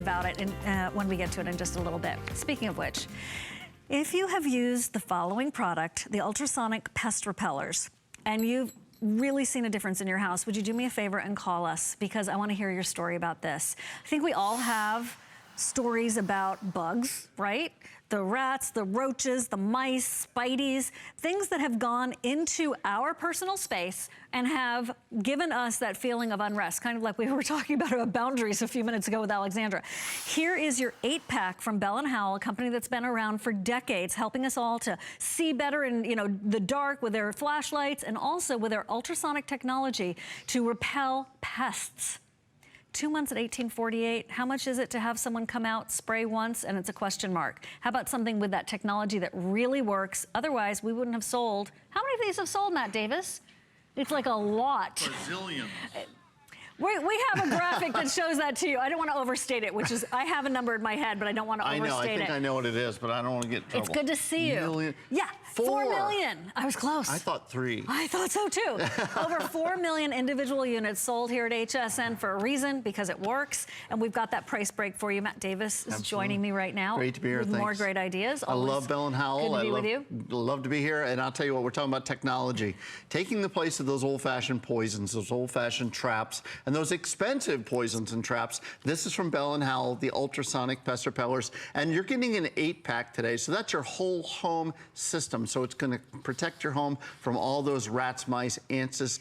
about it when we get to it in just a little bit. Speaking of which, if you have used the following product, the Ultrasonic Pest Repellers, and you've really seen a difference in your house, would you do me a favor and call us? Because I want to hear your story about this. I think we all have stories about bugs, right? The rats, the roaches, the mice, spideys, things that have gone into our personal space and have given us that feeling of unrest, kind of like we were talking about boundaries a few minutes ago with Alexandra. Here is your 8-pack from Bell & Howell, a company that's been around for decades, helping us all to see better in the dark with their flashlights and also with their ultrasonic technology to repel pests. 2 months at $18.48. How much is it to have someone come out, spray once, and it's a question mark? How about something with that technology that really works? Otherwise, we wouldn't have sold. How many of these have sold, Matt Davis? It's like a lot. Brazilians. We have a graphic that shows that to you. I don't want to overstate it, which is, I have a number in my head, but I don't want to overstate it. I think I know what it is, but I don't want to get in trouble. It's good to see you. Million? Yeah, 4 million. I was close. I thought 3. I thought so too. Over 4 million individual units sold here at HSN for a reason, because it works. And we've got that price break for you. Matt Davis is joining me right now. Great to be here, with more great ideas. Always I love Bell & Howell. Good to be with you. Love to be here. And I'll tell you what, we're talking about technology. Taking the place of those old-fashioned poisons, those old-fashioned traps, and those expensive poisons and traps. This is from Bell & Howell, the Ultrasonic Pest Repellers, and you're getting an 8-pack today, so that's your whole home system. So it's going to protect your home from all those rats, mice, ants, that's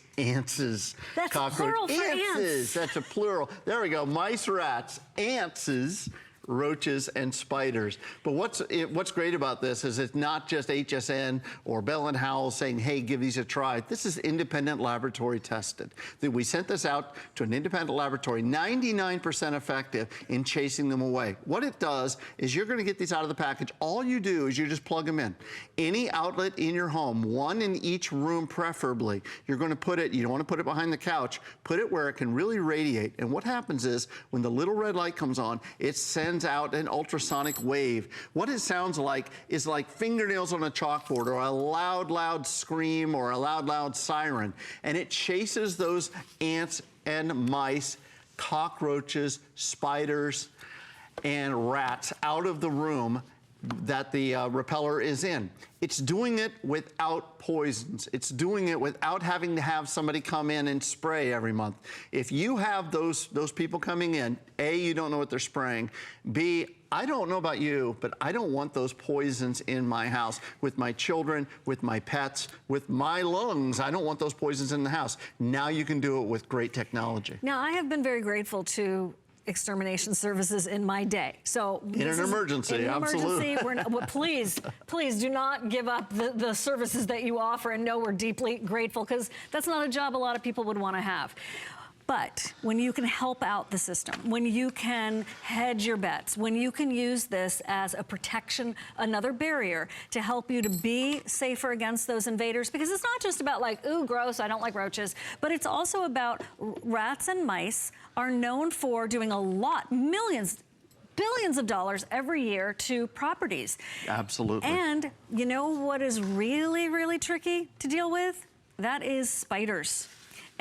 cockroaches. Plural for ants. That's a plural. There we go. Mice, rats, antses, roaches, and spiders. But what's great about this is it's not just HSN or Bell & Howell saying, hey, give these a try. This is independent laboratory tested. We sent this out to an independent laboratory, 99% effective in chasing them away. What it does is you're gonna get these out of the package. All you do is you just plug them in. Any outlet in your home, one in each room preferably, you're gonna put it, you don't wanna put it behind the couch, put it where it can really radiate. And what happens is when the little red light comes on, it sends out an ultrasonic wave. What it sounds like is like fingernails on a chalkboard, or a loud, loud scream, or a loud, loud siren. And it chases those ants and mice, cockroaches, spiders, and rats out of the room that the repeller is in. It's doing it without poisons. It's doing it without having to have somebody come in and spray every month. If you have those people coming in, A, you don't know what they're spraying. B, I don't know about you, but I don't want those poisons in my house, with my children, with my pets, with my lungs. I don't want those poisons in the house. Now you can do it with great technology. Now, I have been very grateful to extermination services in my day. So in an emergency, absolutely. Well, please do not give up the services that you offer, and know we're deeply grateful, because that's not a job a lot of people would want to have. But when you can help out the system, when you can hedge your bets, when you can use this as a protection, another barrier to help you to be safer against those invaders, because it's not just about like, ooh, gross, I don't like roaches, but it's also about rats and mice are known for doing a lot, millions, billions of dollars every year to properties. Absolutely. And you know what is really, really tricky to deal with? That is spiders.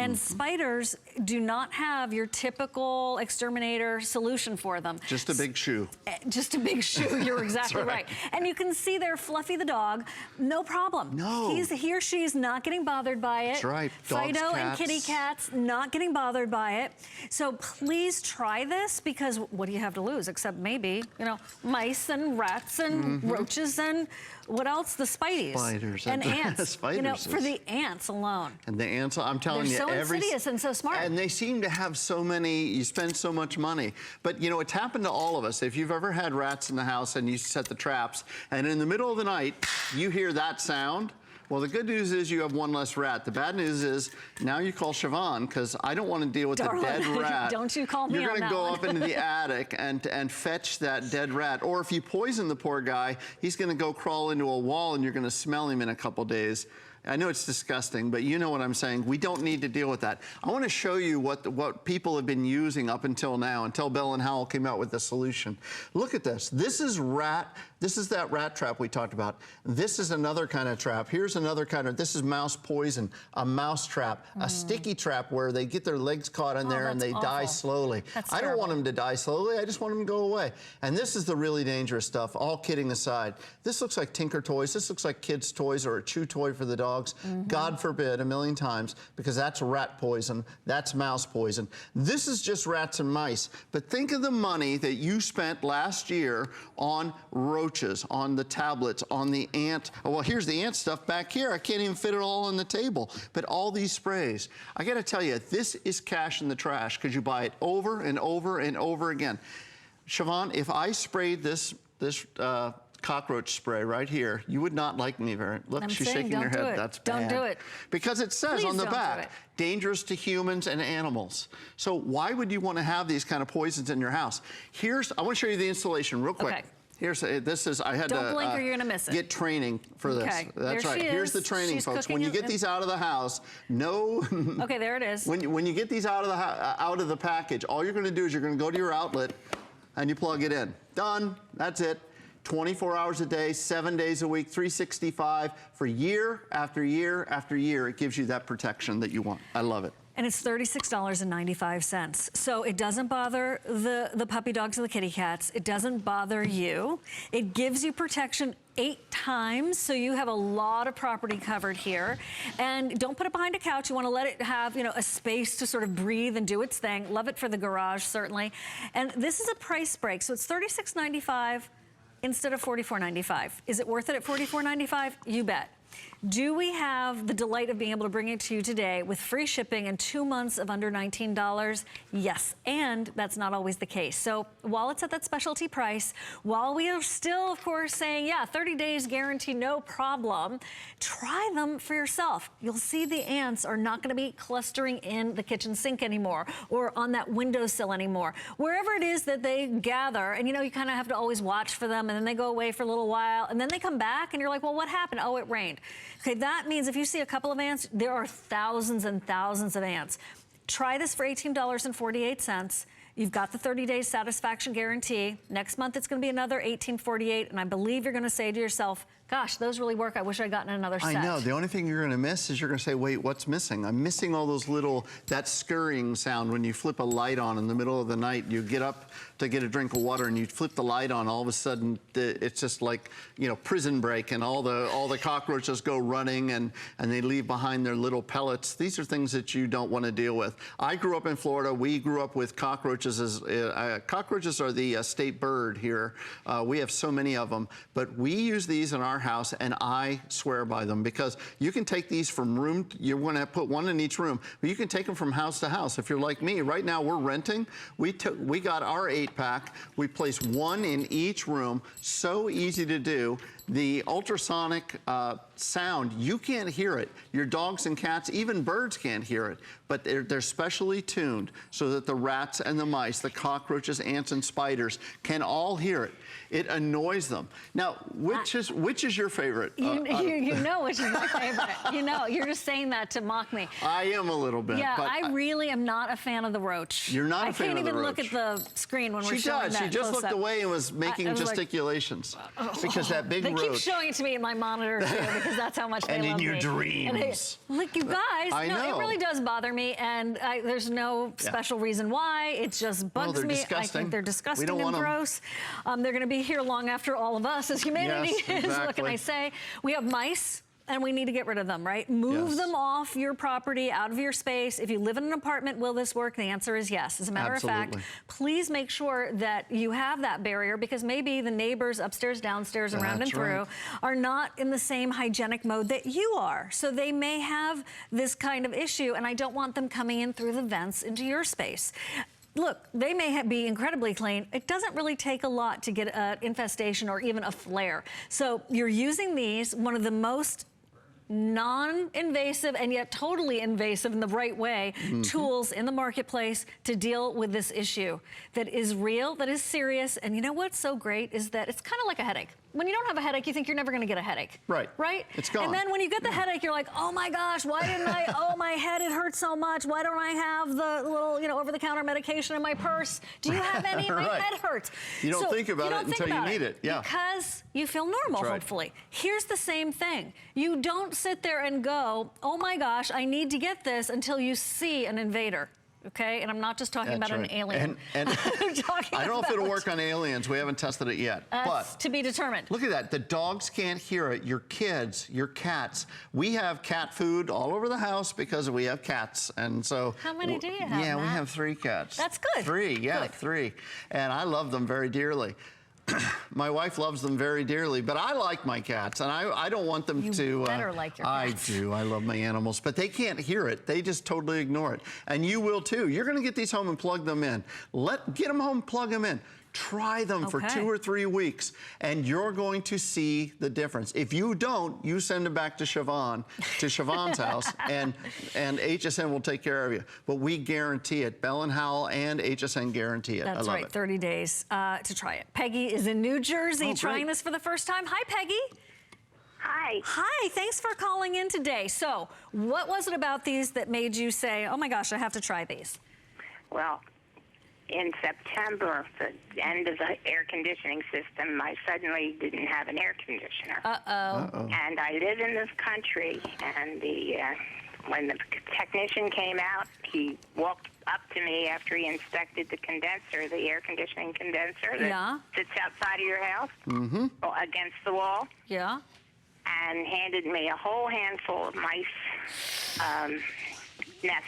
And spiders do not have your typical exterminator solution for them. Just a big shoe. Just a big shoe, you're exactly right. And you can see there Fluffy the dog, no problem. No. He or she is not getting bothered by it. That's right. Dogs, Fido cats. and kitty cats not getting bothered by it. So please try this, because what do you have to lose except maybe, mice and rats and roaches and what else? The spideys. Spiders. And ants. Spiders. For the ants alone. And the ants, I'm telling you, they're so insidious and so smart. And they seem to have so many, you spend so much money. But it's happened to all of us. If you've ever had rats in the house and you set the traps, and in the middle of the night, you hear that sound, well, the good news is you have one less rat. The bad news is now you call Siobhan, because I don't want to deal with Darling, the dead rat. Don't you call me on that one. You're going to go up into the attic and fetch that dead rat. Or if you poison the poor guy, he's going to go crawl into a wall and you're going to smell him in a couple days. I know it's disgusting, but you know what I'm saying. We don't need to deal with that. I want to show you what people have been using up until now, until Bell and Howell came out with the solution. Look at this. This is that rat trap we talked about. This is another kind of trap. Here's another kind of, this is mouse poison, a mouse trap, a sticky trap where they get their legs caught in there and they die slowly. I don't want them to die slowly. I just want them to go away. And this is the really dangerous stuff, all kidding aside. This looks like Tinker Toys. This looks like kids' toys or a chew toy for the dogs. God forbid, a million times, because that's rat poison, that's mouse poison. This is just rats and mice. But think of the money that you spent last year on roaches, on the tablets, on the ant. Oh, well, here's the ant stuff back here. I can't even fit it all on the table. But all these sprays, I gotta tell you, this is cash in the trash because you buy it over and over and over again. Siobhan, if I sprayed this cockroach spray right here, you would not like me very. Look, she's shaking her head. That's bad. Don't do it. Because it says on the back, dangerous to humans and animals. So why would you want to have these kind of poisons in your house? I want to show you the installation real quick. Okay. This is, I had Don't blink or you're gonna miss it. Get training for this. Okay. That's right. Here's the training, folks. When you get these out of the house, okay, there it is. When you get these out of the package, all you're gonna do is you're gonna go to your outlet and you plug it in. Done. That's it. 24 hours a day, 7 days a week, 365 for year after year after year. It gives you that protection that you want. I love it. And it's $36.95. So it doesn't bother the puppy dogs or the kitty cats. It doesn't bother you. It gives you protection 8 times, so you have a lot of property covered here. And don't put it behind a couch. You want to let it have, you know, a space to sort of breathe and do its thing. Love it for the garage, certainly. And this is a price break, so it's $36.95 instead of $44.95. Is it worth it at $44.95? You bet. Do we have the delight of being able to bring it to you today with free shipping and 2 months of under $19? Yes, and that's not always the case. So while it's at that specialty price, while we are still, of course, saying, yeah, 30 days guarantee, no problem, try them for yourself. You'll see the ants are not gonna be clustering in the kitchen sink anymore or on that windowsill anymore. Wherever it is that they gather, and you know, you kind of have to always watch for them, and then they go away for a little while, and then they come back, and you're like, well, what happened? Oh, it rained. Okay, that means if you see a couple of ants, there are thousands and thousands of ants. Try this for $18.48. You've got the 30-day satisfaction guarantee. Next month, it's gonna be another $18.48, and I believe you're gonna say to yourself, gosh, those really work. I wish I'd gotten another set. I know. The only thing you're going to miss is you're going to say, wait, what's missing? I'm missing all those that scurrying sound when you flip a light on in the middle of the night. You get up to get a drink of water and you flip the light on. All of a sudden, it's just like, you know, Prison Break, and all the cockroaches go running and they leave behind their little pellets. These are things that you don't want to deal with. I grew up in Florida. We grew up with cockroaches. Cockroaches are the state bird here. We have so many of them, but we use these in our house, and I swear by them, because you can take these from room, you're going to put one in each room, but you can take them from house to house. If you're like me, right now we're renting, we got our 8-pack, we place one in each room, so easy to do. The ultrasonic sound, you can't hear it. Your dogs and cats, even birds can't hear it, but they're specially tuned so that the rats and the mice, the cockroaches, ants, and spiders can all hear it. It annoys them. Now, which is your favorite? You know which is my favorite. You know, you're just saying that to mock me. I am a little bit. Yeah, but I really am not a fan of the roach. You're not a fan of the roach. I can't even look at the screen when we're showing that. She just looked away and was making gesticulations. Because that big roach. They keep showing it to me in my monitor, too, because that's how much they love me. And in your dreams. Look, you guys, I know. It really does bother me, and there's no special reason why. It just bugs me. Disgusting. I think they're disgusting and gross. They're going to be here long after all of us as humanity is. What can I say? We have mice, and we need to get rid of them, right? Move them off your property, out of your space. If you live in an apartment, will this work? The answer is yes. As a matter of fact, please make sure that you have that barrier, because maybe the neighbors upstairs, downstairs, around and through are not in the same hygienic mode that you are. So they may have this kind of issue, and I don't want them coming in through the vents into your space. Look, they may be incredibly clean. It doesn't really take a lot to get an infestation or even a flare. So you're using these, one of the most non-invasive and yet totally invasive in the right way tools in the marketplace to deal with this issue that is real, that is serious. And you know what's so great is that it's kind of like a headache. When you don't have a headache, you think you're never going to get a headache. Right. Right? It's gone. And then when you get the headache, you're like, oh my gosh, why didn't I, oh my head, it hurts so much. Why don't I have the little, over-the-counter medication in my purse? Do you have any? My Right. head hurts. You don't think about it until you need it. Yeah. Because you feel normal, Right. hopefully. Here's the same thing. You don't sit there and go, oh my gosh, I need to get this until you see an invader. Okay, and I'm not just talking about an alien. And I'm talking I don't know if it'll about- work on aliens. We haven't tested it yet. But to be determined. look at that. The dogs can't hear it. Your kids, your cats. We have cat food all over the house because we have cats. And so. How many do you have, Yeah, we Matt? have 3 cats. That's good. 3, yeah, Good. 3. And I love them very dearly. My wife loves them very dearly, but I like my cats, and I don't want them to. You better like your cats. I do. I love my animals, but they can't hear it. They just totally ignore it, and you will too. You're going to get these home and plug them in. Get them home, plug them in. Try them for 2 or 3 weeks, and you're going to see the difference. If you don't, you send them back to Siobhan's house, and HSN will take care of you. But we guarantee it. Bell and Howell and HSN guarantee it. That's I love right, it. 30 days to try it. Peggy is in New Jersey trying great. this for the first time. Hi, Peggy. Hi. Hi, thanks for calling in today. So, what was it about these that made you say, oh my gosh, I have to try these? Well, in September, the end of the air conditioning system, I suddenly didn't have an air conditioner. And I live in this country, and when the technician came out, he walked up to me after he inspected the condenser, the air conditioning condenser that sits outside of your house against the wall. Yeah. And handed me a whole handful of mice nests.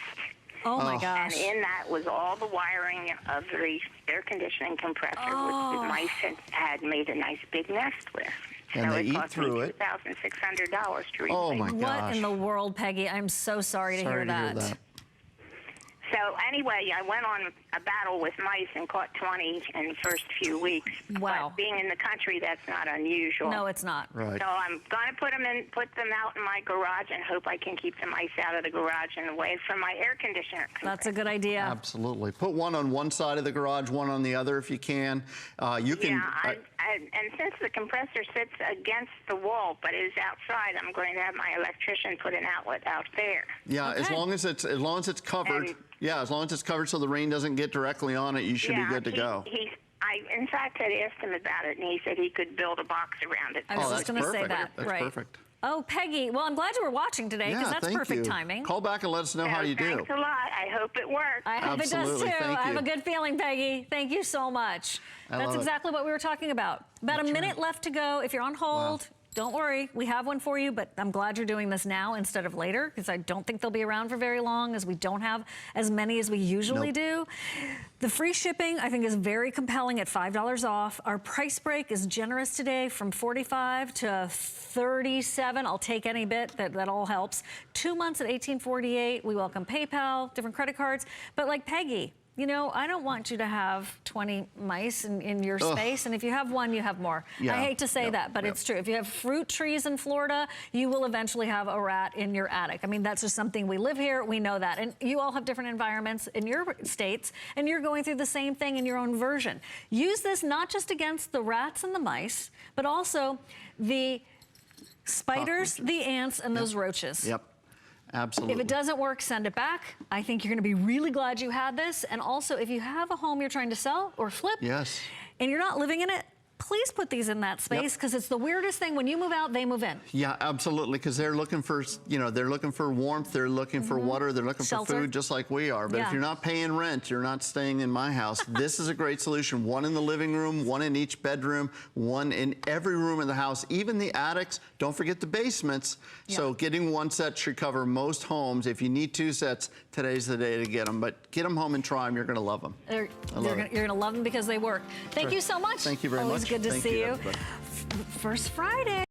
Oh my gosh. And in that was all the wiring of the air conditioning compressor, which the mice had made a nice big nest with. And so they it eat cost through me it. $2,600 to replace. Oh my gosh. What in the world, Peggy? I'm so sorry to hear that. So anyway, I went on a battle with mice and caught 20 in the first few weeks. Wow. But being in the country, that's not unusual. No, it's not. Right. So I'm going to put them out in my garage and hope I can keep the mice out of the garage and away from my air conditioner. That's a good idea. Absolutely. Put one on one side of the garage, one on the other if you can. You can. Yeah, and since the compressor sits against the wall but is outside, I'm going to have my electrician put an outlet out there. Yeah, Okay. as long as it's covered. And- yeah, as long as it's covered so the rain doesn't get directly on it, you should be good to go. I, in fact, had asked him about it, and he said he could build a box around it. I was just that's going to say perfect. that. That's right. perfect. Oh, Peggy. Well, I'm glad you were watching today because Yeah, that's thank perfect you. timing. Call back and let us know how you do. Thanks a lot. I hope it works. I hope it does Absolutely. too. Thank I have you. a good feeling, Peggy. Thank you so much. That's love it. exactly what we were talking about. About a minute left to go. If you're on hold, don't worry. We have one for you, but I'm glad you're doing this now instead of later because I don't think they'll be around for very long as we don't have as many as we usually do. The free shipping, I think, is very compelling at $5 off. Our price break is generous today from $45 to $37. I'll take any bit. That all helps. 2 months at $18.48. We welcome PayPal, different credit cards. But like Peggy, you know, I don't want you to have 20 mice in your space, and if you have one, you have more. Yeah. I hate to say that, but it's true. If you have fruit trees in Florida, you will eventually have a rat in your attic. I mean, that's just something we live here, we know that. And you all have different environments in your states, and you're going through the same thing in your own version. Use this not just against the rats and the mice, but also the spiders, the ants, and those roaches. Yep. Absolutely. If it doesn't work, send it back. I think you're going to be really glad you had this. And also, if you have a home you're trying to sell or flip, Yes. and you're not living in it, please put these in that space because it's the weirdest thing. When you move out, they move in. Yeah, absolutely, because they're looking for, they're looking for warmth, they're looking for water, they're looking Shelter. for food just like we are. But if you're not paying rent, you're not staying in my house. This is a great solution. One in the living room, one in each bedroom, one in every room in the house, even the attics. Don't forget the basements. So getting one set should cover most homes. If you need 2 sets, today's the day to get them. But get them home and try them. You're going to love them. You're going to love them because they work. Thank you so much. Thank you very Always much. good to Thank see you. everybody. First Friday.